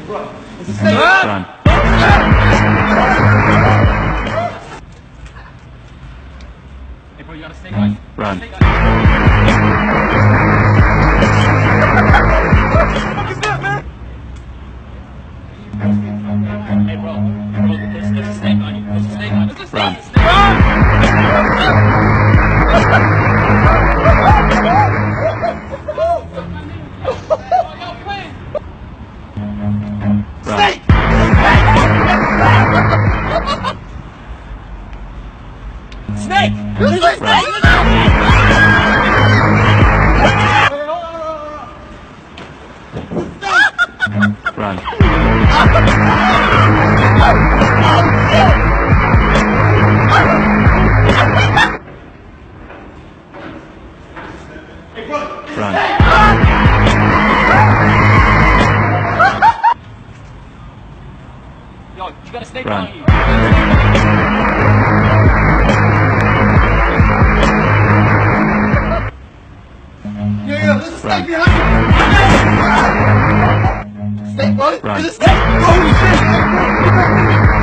Run. Hey bro, you got a snake eye? Run. Snake eye. Hey bro, there's a snake on you. There's a snake on you. There's a snake. Run. Run. Snake! There's a snake! Run. Run. Yo, you got a snake Run. on you. Yeah, there's a snake Run. behind you! Snake, bro! Run. There's a snake! Holy shit!